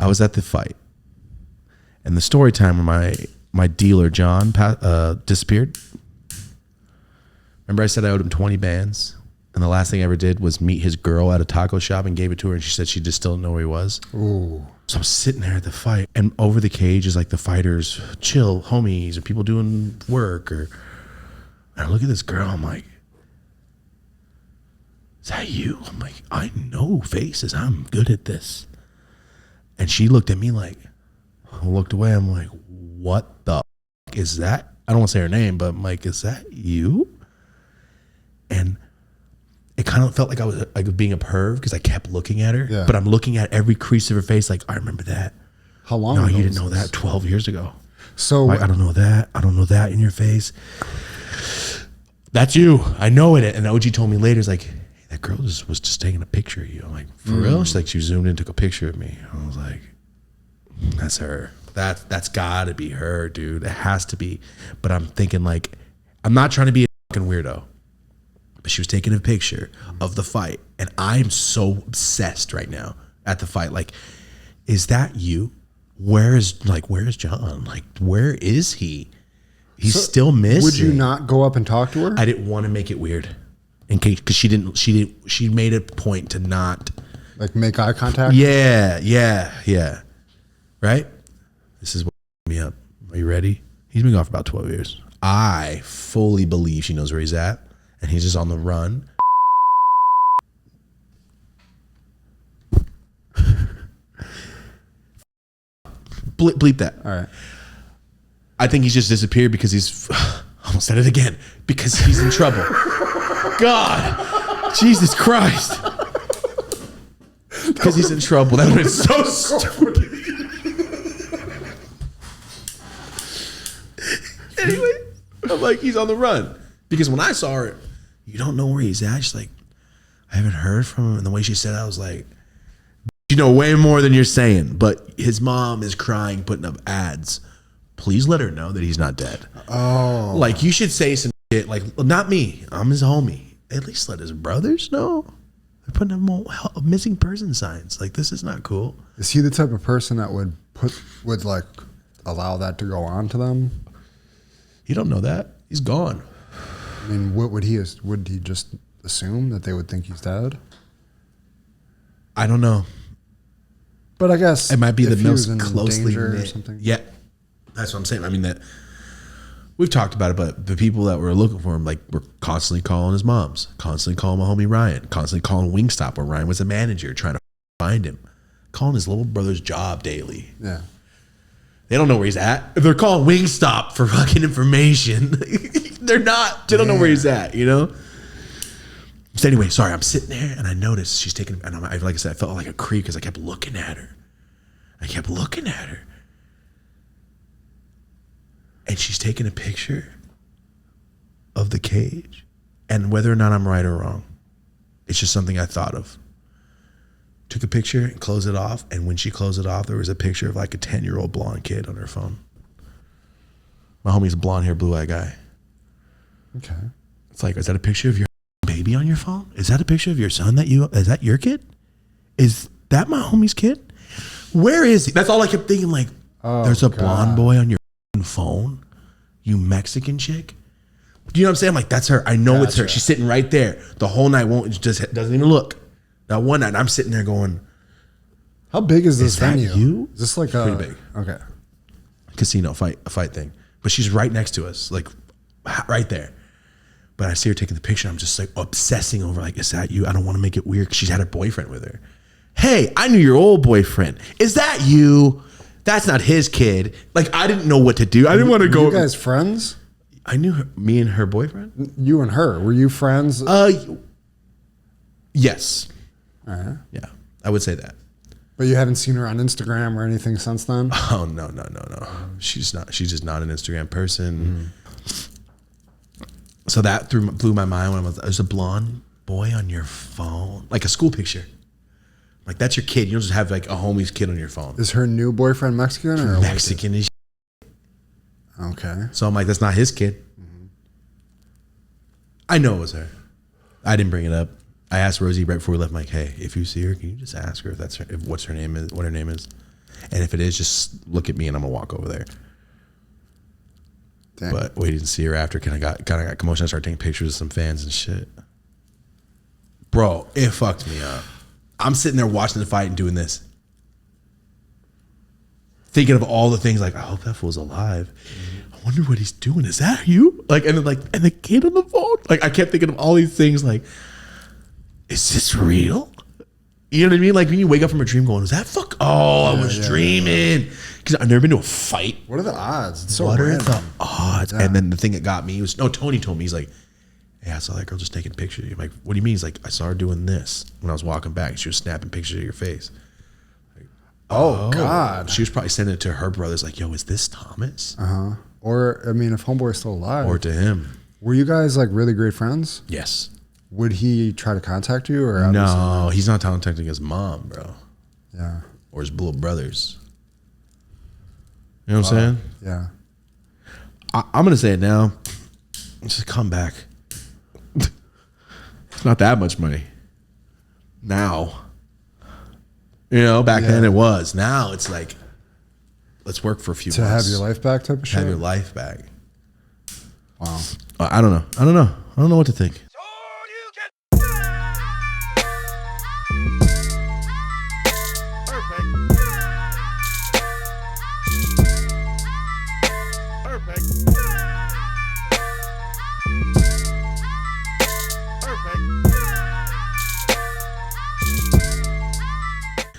I was at the fight, and the story time where my dealer John disappeared. Remember I said I owed him 20 bands, and the last thing I ever did was meet his girl at a taco shop and gave it to her, and she said she just still didn't know where he was. Ooh. So I'm sitting there at the fight, and over the cage is like the fighters, chill homies, or people doing work, and I look at this girl, I'm like, is that you? I'm like, I know faces, I'm good at this. And she looked at me like, I looked away, I'm like, what the f- is that? I don't want to say her name, but I'm like, is that you? And it kind of felt like I was like being a perv because I kept looking at her, but I'm looking at every crease of her face. Like, I remember that. How long ago? No, you was didn't know that 12 years ago. So like, I don't know that. I don't know that in your face. That's you. I know it. And OG told me later, he's like, hey, that girl was just taking a picture of you. I'm like, for real? She's like, she zoomed in and took a picture of me. I was like, that's her. That's gotta be her, dude. It has to be. But I'm thinking like, I'm not trying to be a fucking weirdo. But she was taking a picture of the fight, and I'm so obsessed right now at the fight. Like, is that you? Where is John? Like, where is he? He's still missing. Would you not go up and talk to her? I didn't want to make it weird, in case because she made a point to not like make eye contact. Yeah. Right. This is what me up. Are you ready? He's been gone for about 12 years. I fully believe she knows where he's at. And he's just on the run. Bleep that. All right. I think he's just disappeared because he's, almost said it again, because he's in trouble. God, Jesus Christ. Because he's in trouble. That was so stupid. Anyway, I'm like, he's on the run. Because when I saw her, you don't know where he's at. She's like, I haven't heard from him. And the way she said it, I was like, you know way more than you're saying. But his mom is crying, putting up ads. Please let her know that he's not dead. Oh. Like, you should say some shit. Like, not me. I'm his homie. At least let his brothers know. They're putting up missing person signs. Like, this is not cool. Is he the type of person that would like allow that to go on to them? You don't know that. He's gone. I mean, would he just assume that they would think he's dead? I don't know. But I guess it might be the most in closely danger knit. Or something. Yeah, that's what I'm saying. I mean, that we've talked about it, but the people that were looking for him, like, were constantly calling his moms, constantly calling my homie Ryan, constantly calling Wingstop where Ryan was a manager, trying to find him, calling his little brother's job daily. Yeah. They don't know where he's at. If they're calling Wingstop for fucking information, they're not. They don't know where he's at, you know? So anyway, sorry, I'm sitting there and I noticed she's taking, and like I said, I felt like a creep because I kept looking at her. And she's taking a picture of the cage. And whether or not I'm right or wrong, it's just something I thought of. Took a picture and closed it off. And when she closed it off, there was a picture of like a 10-year-old blonde kid on her phone. My homie's a blonde hair, blue eye guy. Okay. It's like, is that a picture of your baby on your phone? Is that a picture of your son is that your kid? Is that my homie's kid? Where is he? That's all I kept thinking, like, there's a blonde boy on your phone, you Mexican chick. Do you know what I'm saying? I'm like, that's her. I know it's her. She's sitting right there. The whole night doesn't even look. That one night I'm sitting there going, how big is this venue? You? Is this like pretty big? Okay. Casino fight thing. But she's right next to us, like right there. But I see her taking the picture. I'm just like obsessing over, like, is that you? I don't want to make it weird because she's had her boyfriend with her. Hey, I knew your old boyfriend. Is that you? That's not his kid. Like, I didn't know what to do. I didn't want to go. You guys friends? I knew her, me and her boyfriend. You and her. Were you friends? Yes. Uh-huh. Yeah, I would say that. But you haven't seen her on Instagram or anything since then? Oh, no. She's just not an Instagram person. So that blew my mind when there's a blonde boy on your phone, like a school picture. Like, that's your kid. You don't just have like a homie's kid on your phone. Is her new boyfriend Mexican or Mexican is? Okay. So I'm like, that's not his kid. I know it was her. I didn't bring it up. I asked Rosie right before we left, I'm like, hey, if you see her, can you just ask her if that's her, what her name is? And if it is, just look at me and I'm gonna walk over there. Dang. But we didn't see her after. Kind of got commotion. I started taking pictures of some fans and shit. Bro, it fucked me up. I'm sitting there watching the fight and doing this, thinking of all the things like, I hope that fool's alive. I wonder what he's doing. Is that you? Like, and then and the kid on the phone. Like, I kept thinking of all these things. Like, is this real? You know what I mean? Like when you wake up from a dream, going, "Was that fuck? Oh, I was dreaming." Because I've never been to a fight. What are the odds? It's so What random. are the odds? Yeah. And then the thing that got me was, Tony told me, he's like, "Hey, I saw that girl just taking pictures of you." I'm like, "What do you mean?" He's like, "I saw her doing this when I was walking back. She was snapping pictures of your face." Like, oh God. She was probably sending it to her brothers. Like, "Yo, is this Thomas?" Or I mean, if homeboy's still alive, Or to him. were you guys like really great friends? Yes. Would he try to contact you or No, he's not contacting his mom, bro. Yeah. Or his little brothers. You know what I'm saying? Yeah. I'm gonna say it now. Just come back. It's not that much money. Now. You know, back then it was. Now it's like, let's work for a few to months. have your life back type of shit. Have your life back. Wow. I don't know. I don't know what to think.